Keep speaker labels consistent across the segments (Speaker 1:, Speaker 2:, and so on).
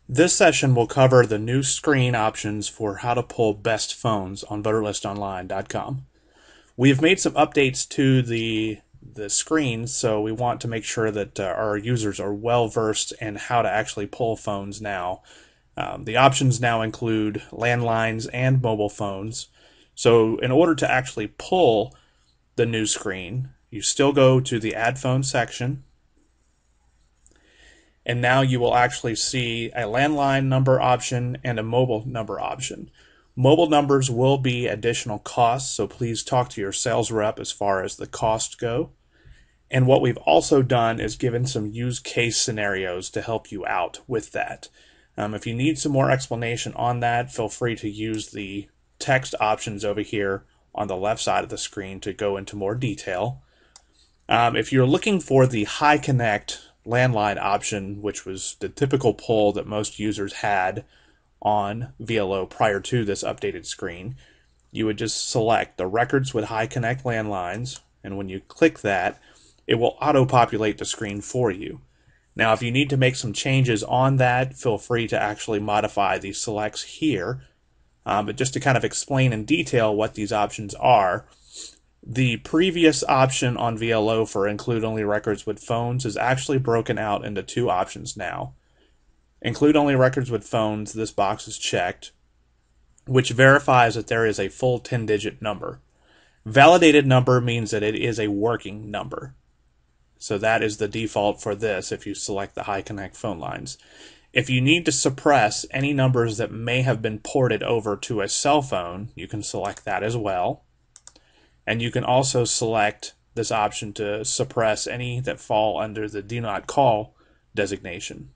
Speaker 1: This session will cover the new screen options for how to pull best phones on VoterListsOnline.com. We have made some updates to the screens, so we want to make sure that our users are well versed in how to actually pull phones now. The options now include landlines and mobile phones. So in order to actually pull the new screen, you still go to the Add Phone section, and now you will actually see a landline number option and a mobile number option. Mobile numbers will be additional costs, so please talk to your sales rep as far as the cost go. And what we've also done is given some use case scenarios to help you out with that. If you need some more explanation on that, feel free to use the text options over here on the left side of the screen to go into more detail. If you're looking for the high connect landline option, which was the typical pull that most users had on VLO prior to this updated screen, you would just select the records with high connect landlines, and when you click that, it will auto-populate the screen for you. Now, if you need to make some changes on that, feel free to actually modify the selects here. But just to kind of explain in detail what these options are, the previous option on VLO for include only records with phones is actually broken out into two options now. Include only records with phones, this box is checked, which verifies that there is a full 10-digit number. Validated number means that it is a working number. So that is the default for this if you select the high connect phone lines. If you need to suppress any numbers that may have been ported over to a cell phone, you can select that as well. And you can also select this option to suppress any that fall under the do not call designation.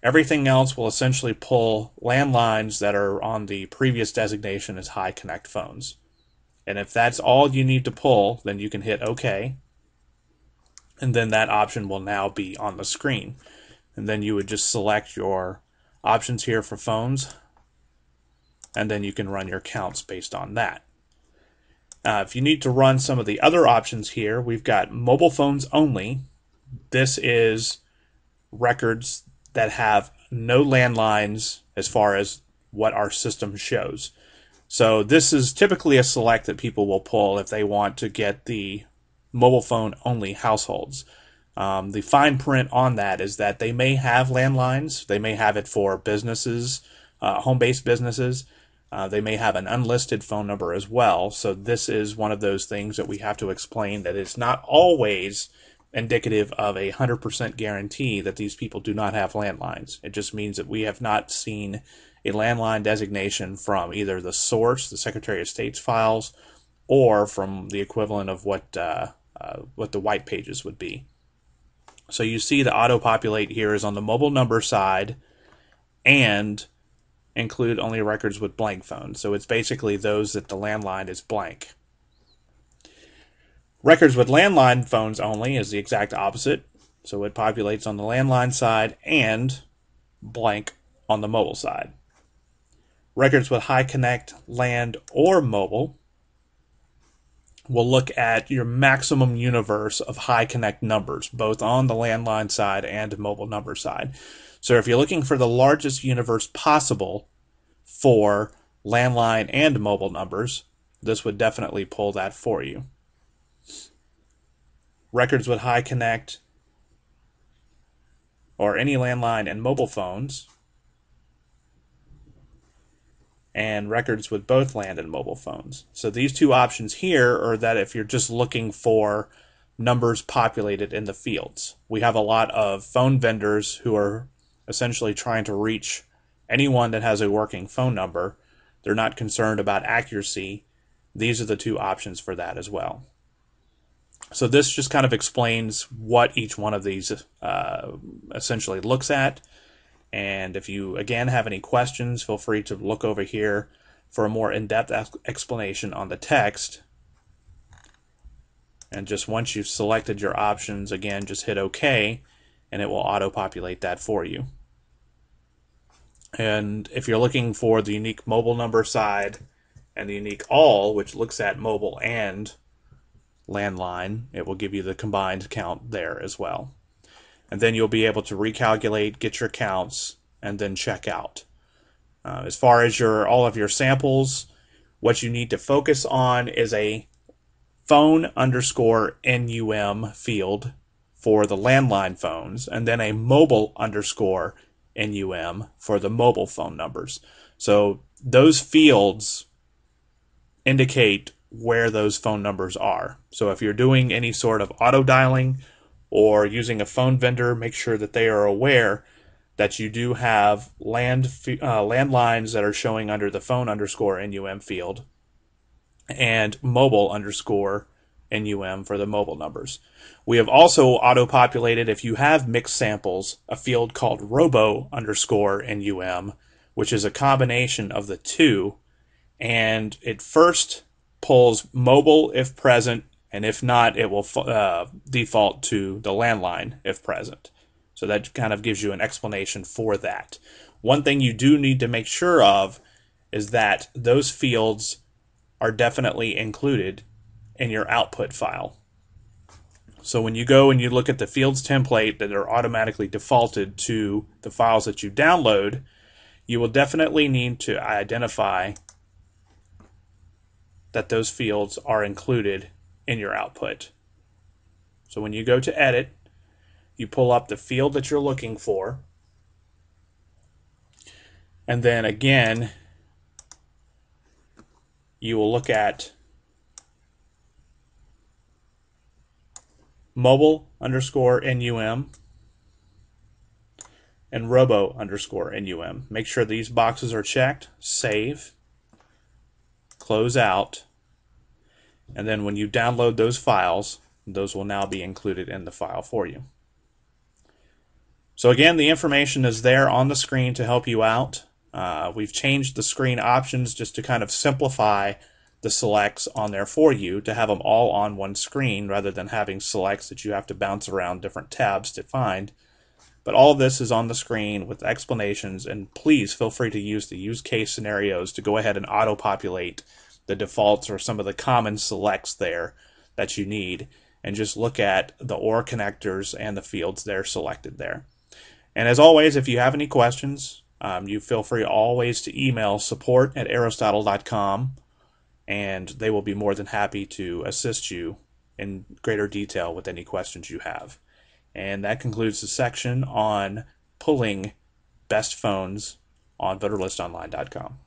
Speaker 1: Everything else will essentially pull landlines that are on the previous designation as high connect phones. And if that's all you need to pull, then you can hit OK. And then that option will now be on the screen. And then you would just select your options here for phones, and then you can run your counts based on that. If you need to run some of the other options here, we've got mobile phones only. This is records that have no landlines as far as what our system shows. So this is typically a select that people will pull if they want to get the mobile phone only households. The fine print on that is that they may have landlines. They may have it for businesses, home-based businesses. They may have an unlisted phone number as well. So this is one of those things that we have to explain, that it's not always indicative of a 100% guarantee that these people do not have landlines. It just means that we have not seen a landline designation from either the source, the Secretary of State's files, or from the equivalent of what the white pages would be. So you see the auto-populate here is on the mobile number side and include only records with blank phones. So it's basically those that the landline is blank. Records with landline phones only is the exact opposite. So it populates on the landline side and blank on the mobile side. Records with high connect, land, or mobile will look at your maximum universe of high connect numbers, both on the landline side and mobile number side. So if you're looking for the largest universe possible for landline and mobile numbers, this would definitely pull that for you. Records with high connect or any landline and mobile phones, and records with both land and mobile phones. So these two options here are that if you're just looking for numbers populated in the fields. We have a lot of phone vendors who are essentially trying to reach anyone that has a working phone number. They're not concerned about accuracy. These are the two options for that as well. So this just kind of explains what each one of these essentially looks at. And if you, again, have any questions, feel free to look over here for a more in-depth explanation on the text. And just once you've selected your options, again, just hit OK, and it will auto-populate that for you. And if you're looking for the unique mobile number side and the unique all, which looks at mobile and landline, it will give you the combined count there as well. And then you'll be able to recalculate, get your counts, and then check out. As far as all of your samples, what you need to focus on is a phone_NUM field for the landline phones, and then a mobile_NUM for the mobile phone numbers. So those fields indicate where those phone numbers are. So if you're doing any sort of auto dialing or using a phone vendor, make sure that they are aware that you do have landlines that are showing under the phone_NUM field and mobile_NUM for the mobile numbers. We have also auto-populated, if you have mixed samples, a field called robo_NUM, which is a combination of the two, and it first pulls mobile if present, and if not, it will default to the landline if present. So that kind of gives you an explanation for that. One thing you do need to make sure of is that those fields are definitely included in your output file. So when you go and you look at the fields template that are automatically defaulted to the files that you download, you will definitely need to identify that those fields are included in your output. So when you go to edit, you pull up the field that you're looking for, and then again you will look at mobile_NUM and robo_NUM. Make sure these boxes are checked, save, close out, and then when you download those files, those will now be included in the file for you. So again, the information is there on the screen to help you out. We've changed the screen options just to kind of simplify the selects on there for you, to have them all on one screen rather than having selects that you have to bounce around different tabs to find. But all of this is on the screen with explanations, and please feel free to use the use case scenarios to go ahead and auto-populate the defaults or some of the common selects there that you need, and just look at the OR connectors and the fields there selected there. And as always, if you have any questions, you feel free always to email support@aristotle.com, and they will be more than happy to assist you in greater detail with any questions you have. And that concludes the section on pulling best phones on VoterListsOnline.com.